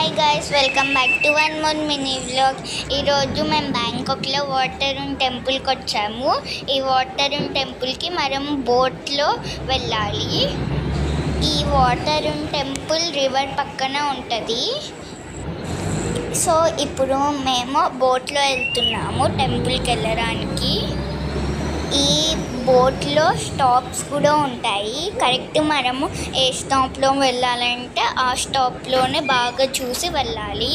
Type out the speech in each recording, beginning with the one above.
Hi guys, welcome back to one more mini vlog. ఈరోజు మేము బ్యాంకాక్లో వాటరూన్ టెంపుల్కి వచ్చాము. ఈ వాటరూన్ టెంపుల్కి మనం బోట్లో వెళ్ళాలి. ఈ వాటరూన్ టెంపుల్ రివర్ పక్కన ఉంటుంది. సో ఇప్పుడు మేము బోట్లో వెళ్తున్నాము టెంపుల్కి వెళ్ళడానికి. ఈ బోట్లో స్టాప్స్ కూడా ఉంటాయి. కరెక్ట్ మనము ఏ స్టాప్లో వెళ్ళాలంటే ఆ స్టాప్లోనే బాగా చూసి వెళ్ళాలి.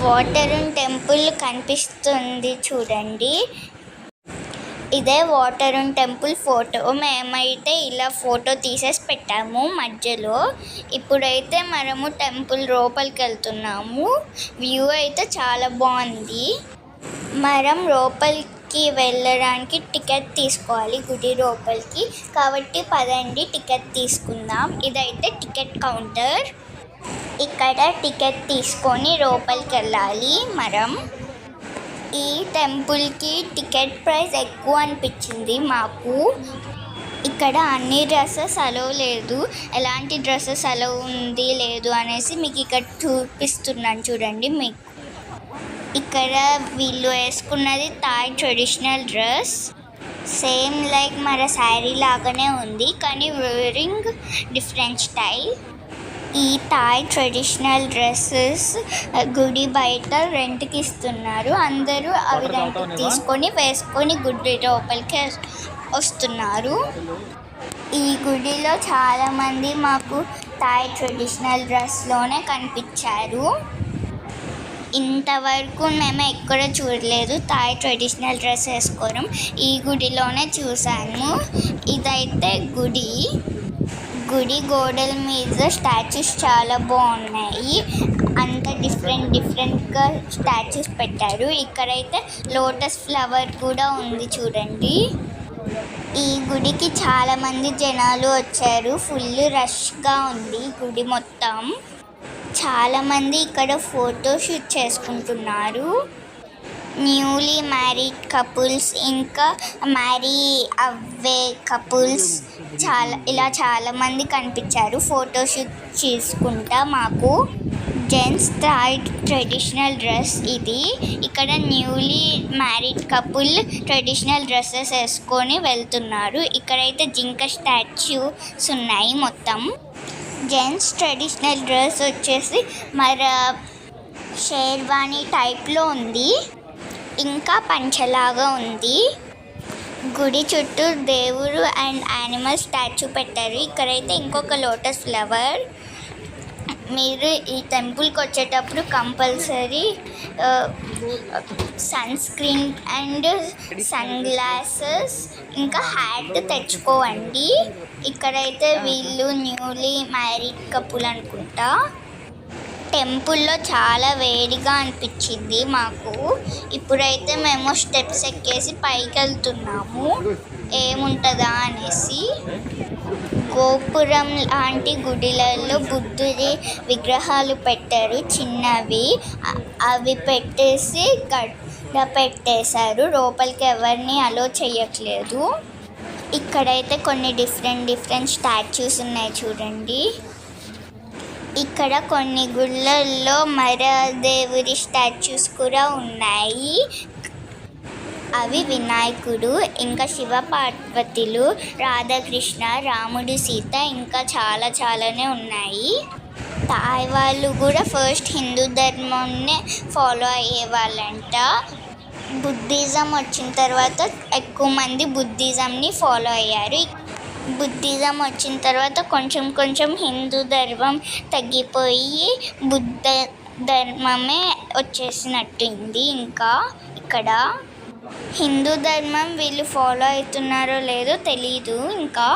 వాటరూన్ టెంపుల్ కనిపిస్తుంది చూడండి. ఇదే వాటరూన్ టెంపుల్ ఫోటో. మేమైతే ఇలా ఫోటో తీసేసి పెట్టాము మధ్యలో. ఇప్పుడైతే మనము టెంపుల్ లోపలికి వెళ్తున్నాము. వ్యూ అయితే చాలా బాగుంది. మనం లోపలికి వెళ్ళడానికి టికెట్ తీసుకోవాలి గుడి లోపలికి. కాబట్టి పదండి టికెట్ తీసుకుందాం. ఇదైతే టికెట్ కౌంటర్. ఇక్కడ టికెట్ తీసుకొని లోపలికి వెళ్ళాలి మనం. ఈ టెంపుల్కి టికెట్ ప్రైస్ ఎక్కువ అనిపించింది మాకు. ఇక్కడ అన్ని డ్రెస్సెస్ అలౌ లేదు. ఎలాంటి డ్రెస్సెస్ అలౌ ఉంది లేదు అనేసి మీకు ఇక్కడ చూపిస్తున్నాను చూడండి. మీకు ఇక్కడ వీళ్ళు వేసుకున్నది Thai traditional dress. Same like మన శారీ లాగానే ఉంది, కానీ వేరింగ్ డిఫరెంట్ స్టైల్. ఈ థాయ్ ట్రెడిషనల్ డ్రెస్సెస్ గుడి బయట రెంట్కి ఇస్తున్నారు. అందరూ అవి రెంట్కి తీసుకొని వేసుకొని గుడి లోపలికి వస్తున్నారు. ఈ గుడిలో చాలామంది మాకు థాయ్ ట్రెడిషనల్ డ్రెస్లోనే కనిపించారు. ఇంతవరకు మేము ఎక్కడ చూడలేదు థాయ్ ట్రెడిషనల్ డ్రెస్ వేసుకోవడం. ఈ గుడిలోనే చూసాను. ఇదైతే గుడి గోడల మీద స్టాచ్యూస్ చాలా బాగున్నాయి. అంత డిఫరెంట్గా స్టాచ్యూస్ పెట్టారు. ఇక్కడైతే లోటస్ ఫ్లవర్ కూడా ఉంది చూడండి. ఈ గుడికి చాలామంది జనాలు వచ్చారు. ఫుల్ రష్గా ఉంది గుడి మొత్తం. చాలామంది ఇక్కడ ఫోటోషూట్ చేసుకుంటున్నారు. న్యూలీ మ్యారీడ్ కపుల్స్, ఇంకా మ్యారీ అవ్వే కపుల్స్, చాలామంది కనిపించారు ఫోటోషూట్ చేసుకుంటా. మాకు జెంట్స్ థాయ్ ట్రెడిషనల్ డ్రెస్ ఇది. ఇక్కడ newly married couple traditional dresses వేసుకొని వెళ్తున్నారు. ఇక్కడైతే జింక స్టాచ్యూస్ ఉన్నాయి మొత్తం. జెంట్స్ ట్రెడిషనల్ డ్రెస్ వచ్చేసి మన షేర్వాణి టైప్లో ఉంది, ఇంకా పంచలాగా ఉంది. గుడి చుట్టూ దేవుడు అండ్ యానిమల్ స్టాచ్యూ పెట్టారు. ఇక్కడైతే ఇంకొక లోటస్ ఫ్లవర్. మీరు ఈ టెంపుల్కి వచ్చేటప్పుడు compulsory sunscreen and sunglasses ఇంకా హ్యాట్ తెచ్చుకోవండి. ఇక్కడైతే వీళ్ళు న్యూలీ మ్యారీడ్ కపుల్ అనుకుంటా. టెంపుల్లో చాలా వేడిగా అనిపించింది మాకు. ఇప్పుడైతే మేము స్టెప్స్ ఎక్కేసి పైకి వెళ్తున్నాము ఏముంటుందా అనేసి. గోపురం లాంటి గుడిలలో బుద్ధుడి విగ్రహాలు పెట్టారు చిన్నవి. అవి పెట్టేసి గడ్డ పెట్టేశారు. లోపలికి ఎవరిని అలో చేయట్లేదు. ఇక్కడైతే కొన్ని డిఫరెంట్ స్టాచ్యూస్ ఉన్నాయి చూడండి. ఇక్కడ కొన్ని గుళ్ళల్లో మరదేవుడి స్టాచ్యూస్ కూడా ఉన్నాయి. అవి వినాయకుడు, ఇంకా శివ పార్వతులు, రాధాకృష్ణ, రాముడు, సీత, ఇంకా చాలానే ఉన్నాయి. థాయ్ వాళ్ళు కూడా ఫస్ట్ హిందూ ధర్మంనే ఫాలో అయ్యేవాళ్ళంట. బుద్ధిజం వచ్చిన తర్వాత ఎక్కువ మంది బుద్ధిజంని ఫాలో అయ్యారు. బుద్ధిజం వచ్చిన తర్వాత కొంచెం హిందూ ధర్మం తగ్గిపోయి బుద్ధ ధర్మమే వచ్చేసినట్టుంది. ఇంకా ఇక్కడ హిందూ ధర్మం వీళ్ళు ఫాలో అవుతున్నారో లేదో తెలీదు. ఇంకా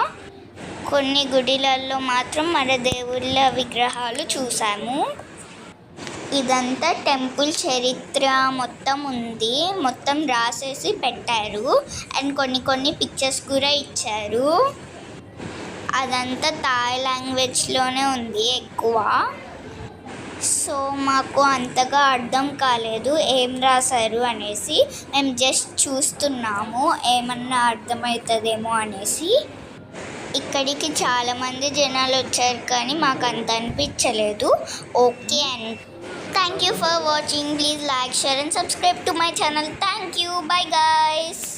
కొన్ని గుడిలలో మాత్రం మన దేవుళ్ళ విగ్రహాలు చూసాము. ఇదంతా టెంపుల్ చరిత్ర మొత్తం ఉంది. మొత్తం రాసేసి పెట్టారు. అండ్ కొన్ని పిక్చర్స్ కూడా ఇచ్చారు. అదంతా థాయ్ లాంగ్వేజ్లోనే ఉంది ఎక్కువ. సో మాకు అంతగా అర్థం కాలేదు ఏం రాశారు అనేసి. మేము జస్ట్ చూస్తున్నాము ఏమన్నా అర్థమవుతుందేమో అనేసి. ఇక్కడికి చాలామంది జనాలు వచ్చారు కానీ మాకు అంత అనిపించలేదు. Okay and thank you for watching. Please like, share and subscribe to my channel. Thank you. Bye guys.